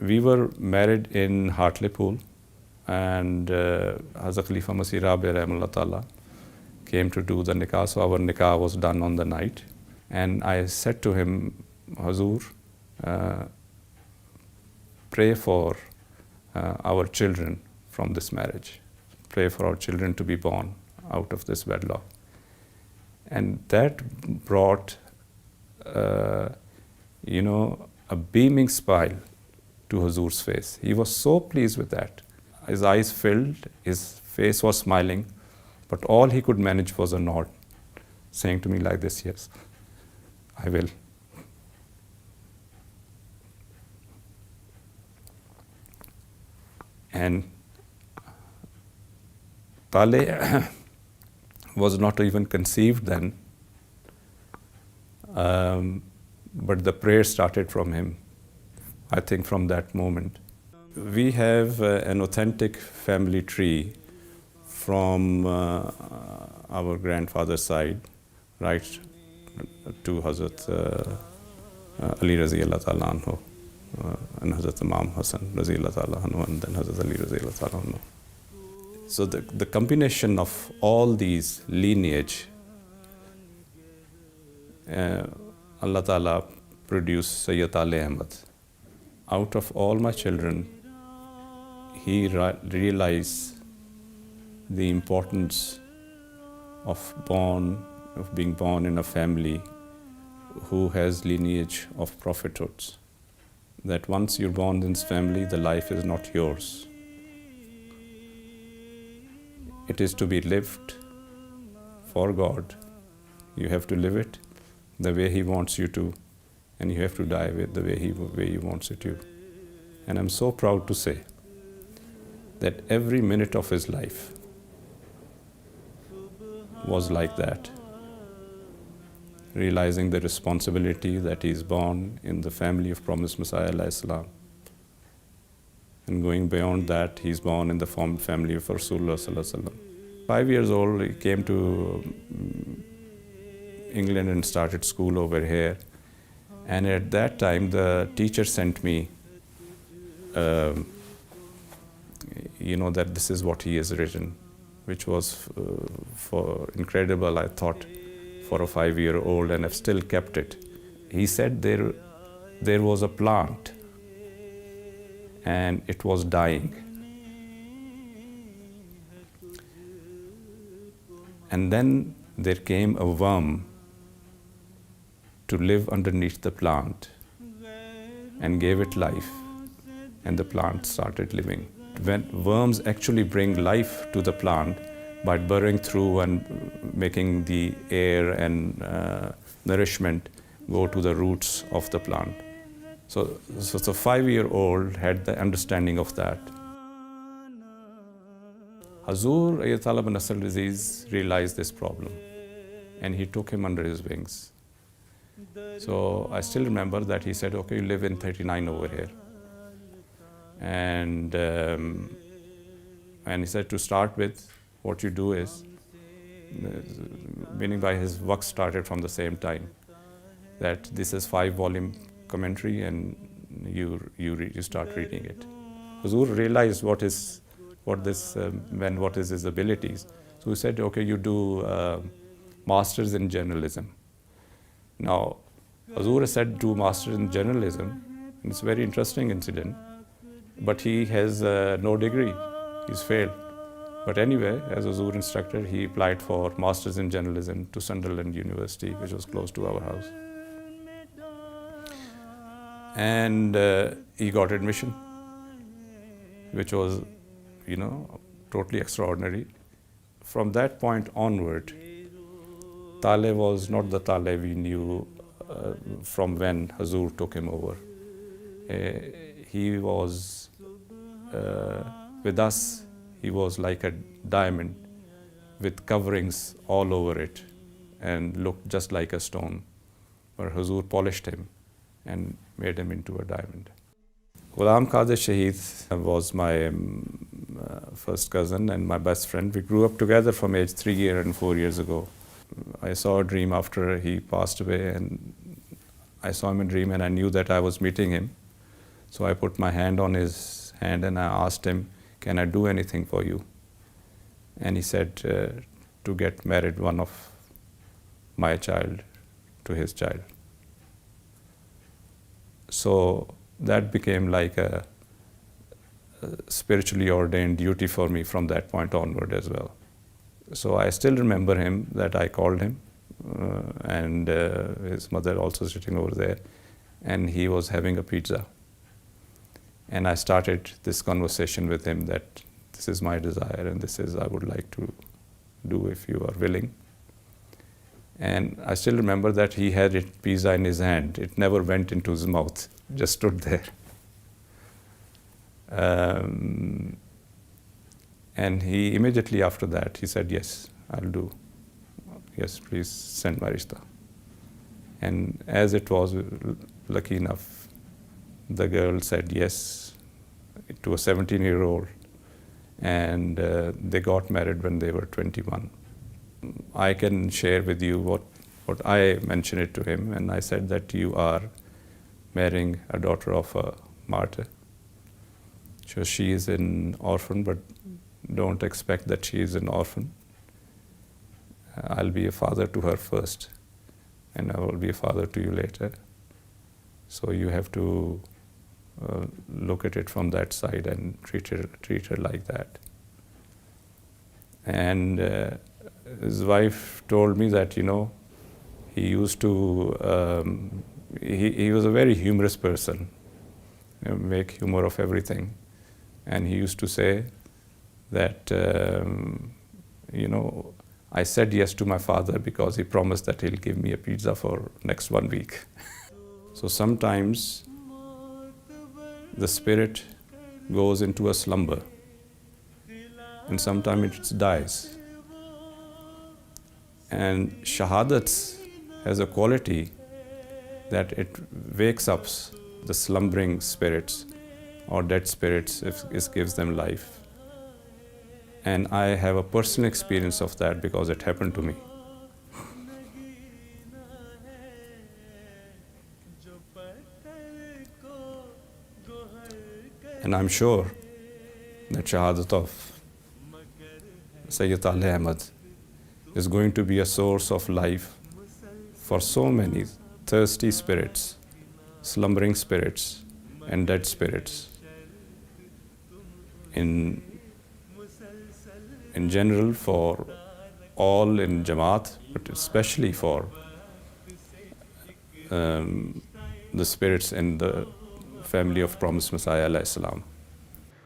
we were married in Hartlepool, and Hazrat Khalifa Masih Rabi Rahimahullah Ta'ala came to do the nikah. So our nikah was done on the night. And I said to him, Hazur, pray for our children from this marriage. Pray for our children to be born out of this wedlock. And that brought, a beaming smile to Hazur's face. He was so pleased with that. His eyes filled, his face was smiling, but all he could manage was a nod, saying to me like this, yes, I will. And Taalay was not even conceived then, but the prayer started from him, I think from that moment. We have an authentic family tree from our grandfather's side, right to Hazrat Ali Raziyallahu Ta'ala Anhu, and Hazrat Imam Hassan Raziyallahu Ta'ala Anhu, and then Hazrat Ali Raziyallahu Ta'ala Anhu. So the combination of all these lineage, Allah Ta'ala produced Syed Taalay Ahmed. Out of all my children, he realized the importance of being born in a family who has lineage of prophethoods. That once you're born in this family, the life is not yours. It is to be lived for God. You have to live it the way He wants you to, and you have to die with the way He wants it to. And I'm so proud to say that every minute of his life was like that, realizing the responsibility that he is born in the family of Promised Messiah alayhi salam. And going beyond that, he's born in the family of Rasulullah sallallahu alaihi wasallam. 5 years old, he came to England and started school over here. And at that time, the teacher sent me, that this is what he has written, which was for incredible, I thought, for a 5-year-old, and I've still kept it. He said there was a plant and it was dying. And then there came a worm to live underneath the plant and gave it life, and the plant started living. When worms actually bring life to the plant by burrowing through and making the air and nourishment go to the roots of the plant. So the 5-year-old had the understanding of that. Hazur Syed Taalay bin Nasr Aziz realized this problem, and he took him under his wings. So I still remember that he said, okay, you live in 39 over here. And he said, to start with, what you do is, meaning by his work started from the same time, that this is 5-volume commentary, and you start reading it. Hazur realized what is his abilities. So he said, okay, you do masters in journalism. Now, Hazur said, do masters in journalism. And it's a very interesting incident. But he has no degree. He's failed. But anyway, as a Hazur instructor, he applied for masters in journalism to Sunderland University, which was close to our house. And he got admission, which was, totally extraordinary. From that point onward, Taalay was not the Taalay we knew from when Hazur took him over. He was, with us, he was like a diamond with coverings all over it and looked just like a stone, where Hazur polished him and made him into a diamond. Ghulam Qadir Shaheed was my first cousin and my best friend. We grew up together from age 3 years and 4 years ago. I saw a dream after he passed away, and I saw him in a dream, and I knew that I was meeting him. So I put my hand on his hand and I asked him, can I do anything for you? And he said, to get married one of my child to his child. So that became like a spiritually ordained duty for me from that point onward as well. So I still remember him, that I called him, and his mother also sitting over there, and he was having a pizza. And I started this conversation with him that this is my desire and this is I would like to do if you are willing. And I still remember that he had pizza in his hand. It never went into his mouth, just stood there. And he immediately after that, he said, yes, I'll do. Yes, please send my rishta. And as it was, lucky enough, the girl said yes to a 17-year-old, and they got married when they were 21. I can share with you what I mentioned it to him, and I said that you are marrying a daughter of a martyr. So she is an orphan, but don't expect that she is an orphan. I'll be a father to her first, and I will be a father to you later. So you have to look at it from that side and treat her like that. And his wife told me that, he used to, he was a very humorous person, make humor of everything. And he used to say that, I said yes to my father because he promised that he'll give me a pizza for next 1 week. So sometimes the spirit goes into a slumber, and sometimes it dies. And Shahadat has a quality that it wakes up the slumbering spirits or dead spirits if it gives them life. And I have a personal experience of that because it happened to me. And I'm sure that Shahadat of Syed Taalay Ahmed is going to be a source of life for so many thirsty spirits, slumbering spirits, and dead spirits. In general, for all in Jamaat, but especially for the spirits in the family of Promised Messiah alayhi salam.